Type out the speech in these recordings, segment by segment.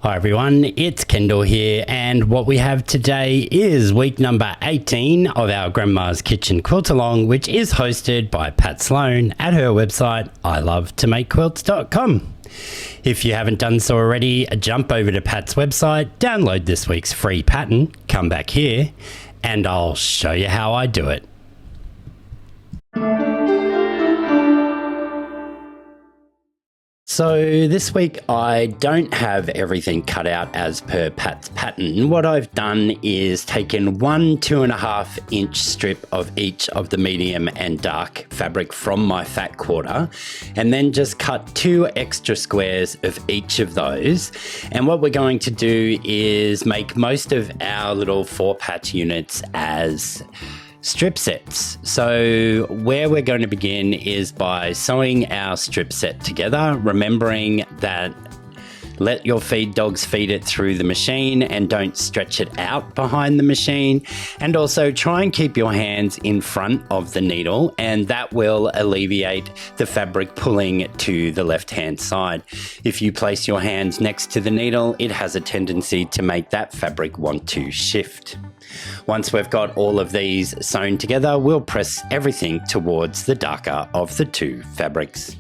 Hi everyone, it's Kendall here, and what we have today is week number 18 of our Grandma's Kitchen Quilt-along, which is hosted by Pat Sloan at her website ilovetomakequilts.com. If you haven't done so already, jump over to Pat's website, download this week's free pattern, come back here, and I'll show you how I do it. So this week I don't have everything cut out as per Pat's pattern. What I've done is taken one 2.5 inch strip of each of the medium and dark fabric from my fat quarter, and then just cut 2 extra squares of each of those. And what we're going to do is make most of our little 4-patch units as strip sets. So where we're going to begin is by sewing our strip set together, remembering that let your feed dogs feed it through the machine and don't stretch it out behind the machine. And also try and keep your hands in front of the needle, and that will alleviate the fabric pulling to the left-hand side. If you place your hands next to the needle, it has a tendency to make that fabric want to shift. Once we've got all of these sewn together, we'll press everything towards the darker of the 2 fabrics.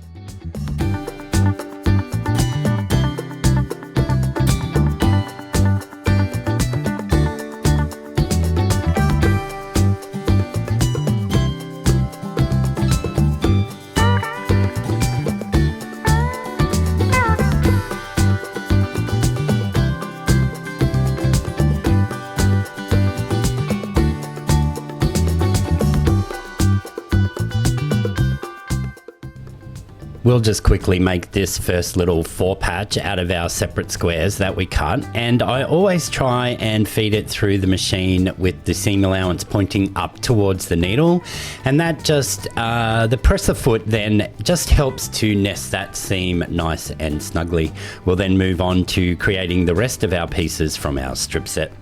We'll just quickly make this first little 4-patch out of our separate squares that we cut, and I always try and feed it through the machine with the seam allowance pointing up towards the needle, and that just, the presser foot then just helps to nest that seam nice and snugly. We'll then move on to creating the rest of our pieces from our strip set.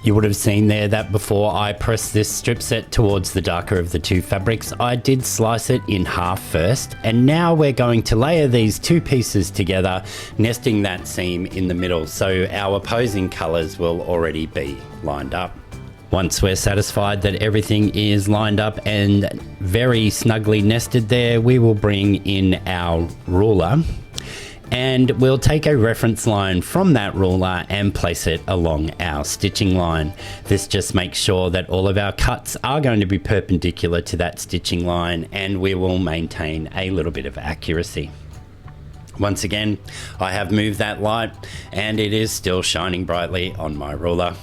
You would have seen there that before I pressed this strip set towards the darker of the 2 fabrics, I did slice it in half first, and now we're going to layer these 2 pieces together, nesting that seam in the middle, so our opposing colours will already be lined up. Once we're satisfied that everything is lined up and very snugly nested there, we will bring in our ruler, and we'll take a reference line from that ruler and place it along our stitching line. This just makes sure that all of our cuts are going to be perpendicular to that stitching line, and we will maintain a little bit of accuracy. Once again, I have moved that light and it is still shining brightly on my ruler.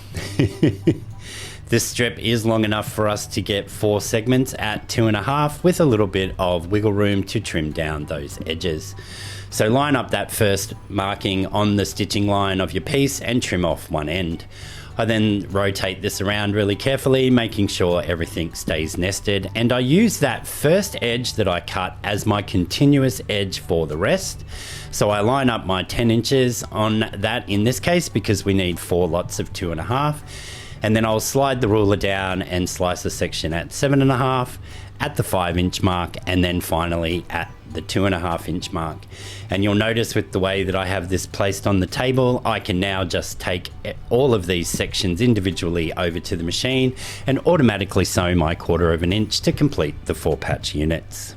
This strip is long enough for us to get 4 segments at 2.5 with a little bit of wiggle room to trim down those edges. So line up that first marking on the stitching line of your piece and trim off one end. I then rotate this around really carefully, making sure everything stays nested, and I use that first edge that I cut as my continuous edge for the rest. So I line up my 10 inches on that in this case because we need 4 lots of 2.5, and then I'll slide the ruler down and slice a section at 7.5, at the 5-inch mark, and then finally at the 2.5-inch mark. And you'll notice with the way that I have this placed on the table, I can now just take all of these sections individually over to the machine and automatically sew my 1/4 inch to complete the 4-patch units.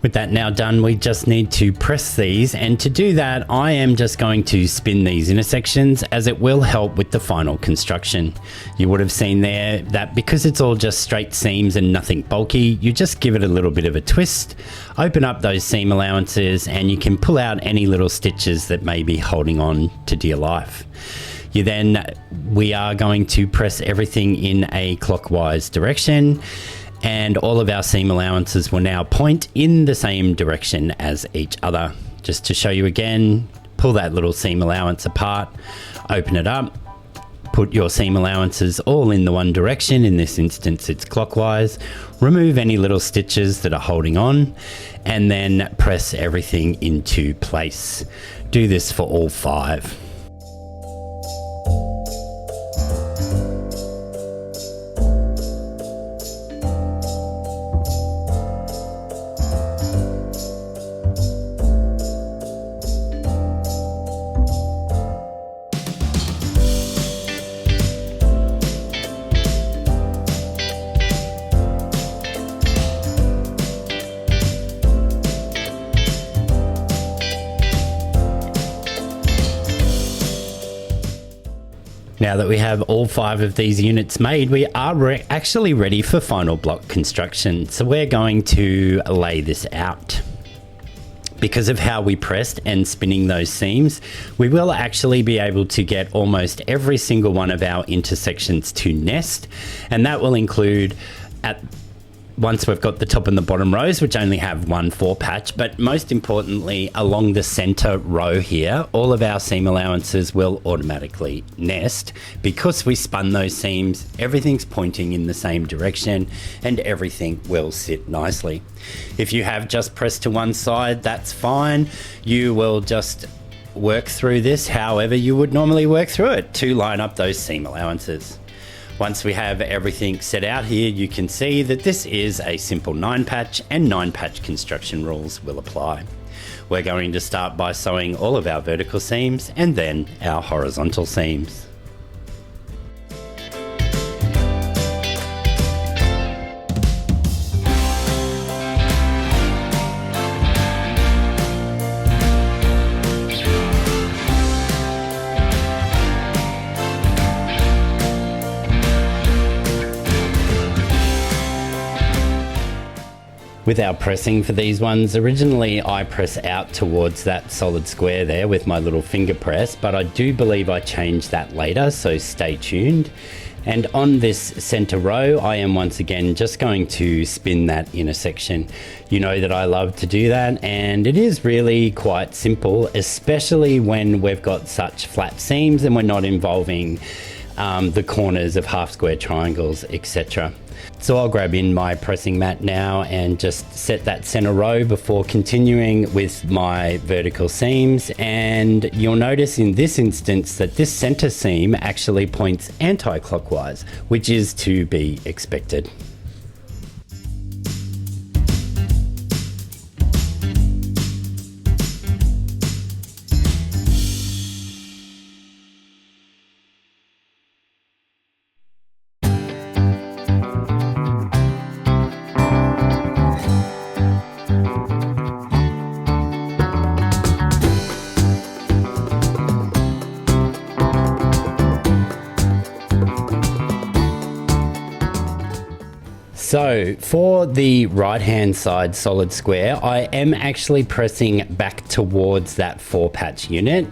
With that now done, we just need to press these, and to do that I am just going to spin these intersections, as it will help with the final construction. You would have seen there that because it's all just straight seams and nothing bulky, you just give it a little bit of a twist, open up those seam allowances, and you can pull out any little stitches that may be holding on to dear life. We are going to press everything in a clockwise direction, and all of our seam allowances will now point in the same direction as each other. Just to show you again, pull that little seam allowance apart, open it up, put your seam allowances all in the one direction. In this instance it's clockwise. Remove any little stitches that are holding on, and then press everything into place. Do this for all 5. Now that we have all 5 of these units made, we are actually ready for final block construction. So we're going to lay this out. Because of how we pressed and spinning those seams, we will actually be able to get almost every single one of our intersections to nest, and that will include once we've got the top and the bottom rows, which only have one 4 patch, but most importantly along the center row here, all of our seam allowances will automatically nest. Because we spun those seams, everything's pointing in the same direction and everything will sit nicely. If you have just pressed to one side, that's fine. You will just work through this however you would normally work through it to line up those seam allowances. Once we have everything set out here, you can see that this is a simple 9 patch, and 9 patch construction rules will apply. We're going to start by sewing all of our vertical seams and then our horizontal seams. With our pressing for these ones, originally I press out towards that solid square there with my little finger press, but I do believe I changed that later, so stay tuned. And on this center row, I am once again just going to spin that intersection. You know that I love to do that, and it is really quite simple, especially when we've got such flat seams and we're not involving the corners of half square triangles, etc. So I'll grab in my pressing mat now and just set that center row before continuing with my vertical seams. And you'll notice in this instance that this center seam actually points anti-clockwise, which is to be expected. So for the right hand side solid square, I am actually pressing back towards that 4 patch unit,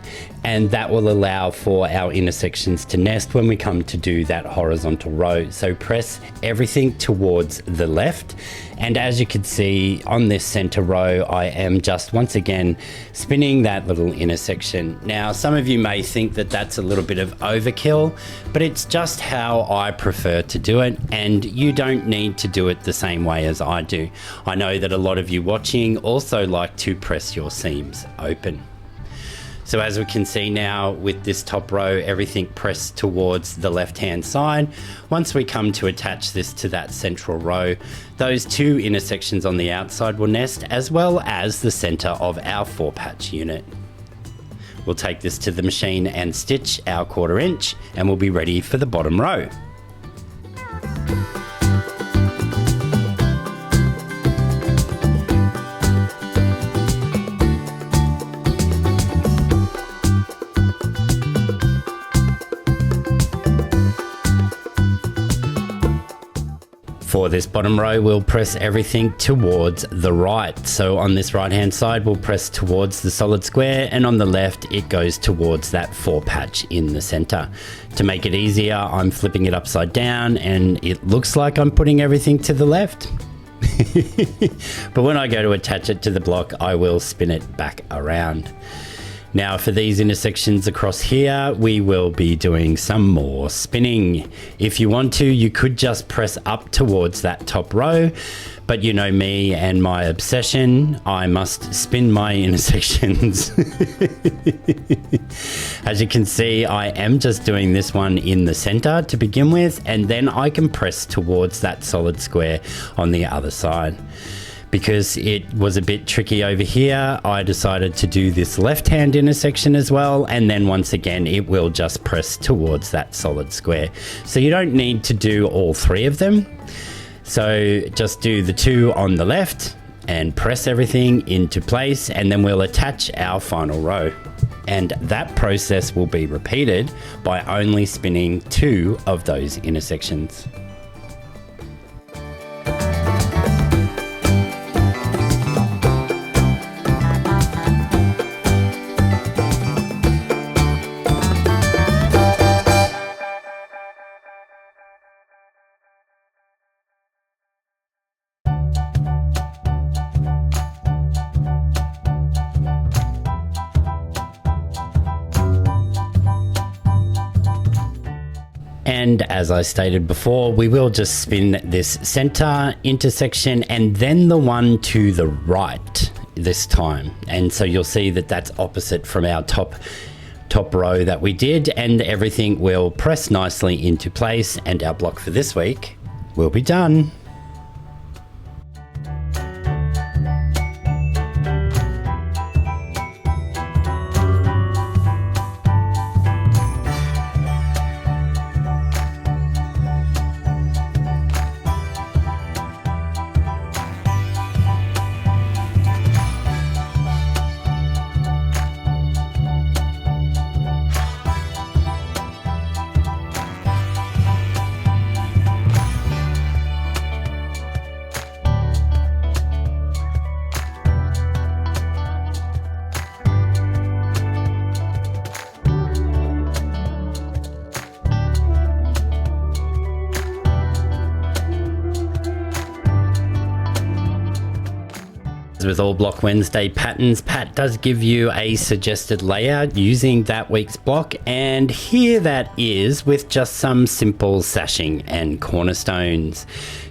and that will allow for our intersections to nest when we come to do that horizontal row. So press everything towards the left, and as you can see on this center row, I am just once again spinning that little intersection. Now some of you may think that that's a little bit of overkill, but it's just how I prefer to do it, and you don't need to do it the same way as I do. I know that a lot of you watching also like to press your seams open. So as we can see now with this top row, everything pressed towards the left hand side. Once we come to attach this to that central row, those 2 intersections on the outside will nest, as well as the center of our 4 patch unit. We'll take this to the machine and stitch our 1/4 inch, and we'll be ready for the bottom row. For this bottom row, we'll press everything towards the right. So on this right hand side, we'll press towards the solid square, and on the left, it goes towards that 4 patch in the center. To make it easier, I'm flipping it upside down, and it looks like I'm putting everything to the left. But when I go to attach it to the block, I will spin it back around. Now for these intersections across here, we will be doing some more spinning. If you want to, you could just press up towards that top row, but you know me and my obsession, I must spin my intersections. As you can see, I am just doing this one in the center to begin with, and then I can press towards that solid square on the other side. Because it was a bit tricky over here, I decided to do this left-hand intersection as well, and then once again it will just press towards that solid square. So you don't need to do all 3 of them. So just do the 2 on the left and press everything into place, and then we'll attach our final row. And that process will be repeated by only spinning 2 of those intersections. And as I stated before, we will just spin this center intersection and then the one to the right this time. And so you'll see that that's opposite from our top row that we did, and everything will press nicely into place, and our block for this week will be done. With all Block Wednesday patterns, Pat does give you a suggested layout using that week's block, and here that is with just some simple sashing and cornerstones.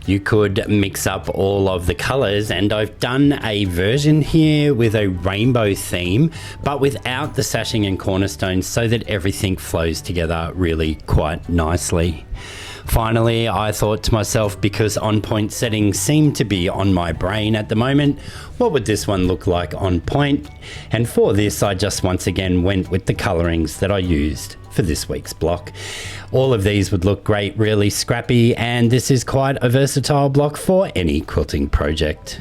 You could mix up all of the colors, and I've done a version here with a rainbow theme, but without the sashing and cornerstones, so that everything flows together really quite nicely. Finally, I thought to myself, because on point settings seem to be on my brain at the moment, what would this one look like on point? And for this, I just once again went with the colorings that I used for this week's block. All of these would look great, really scrappy, and this is quite a versatile block for any quilting project.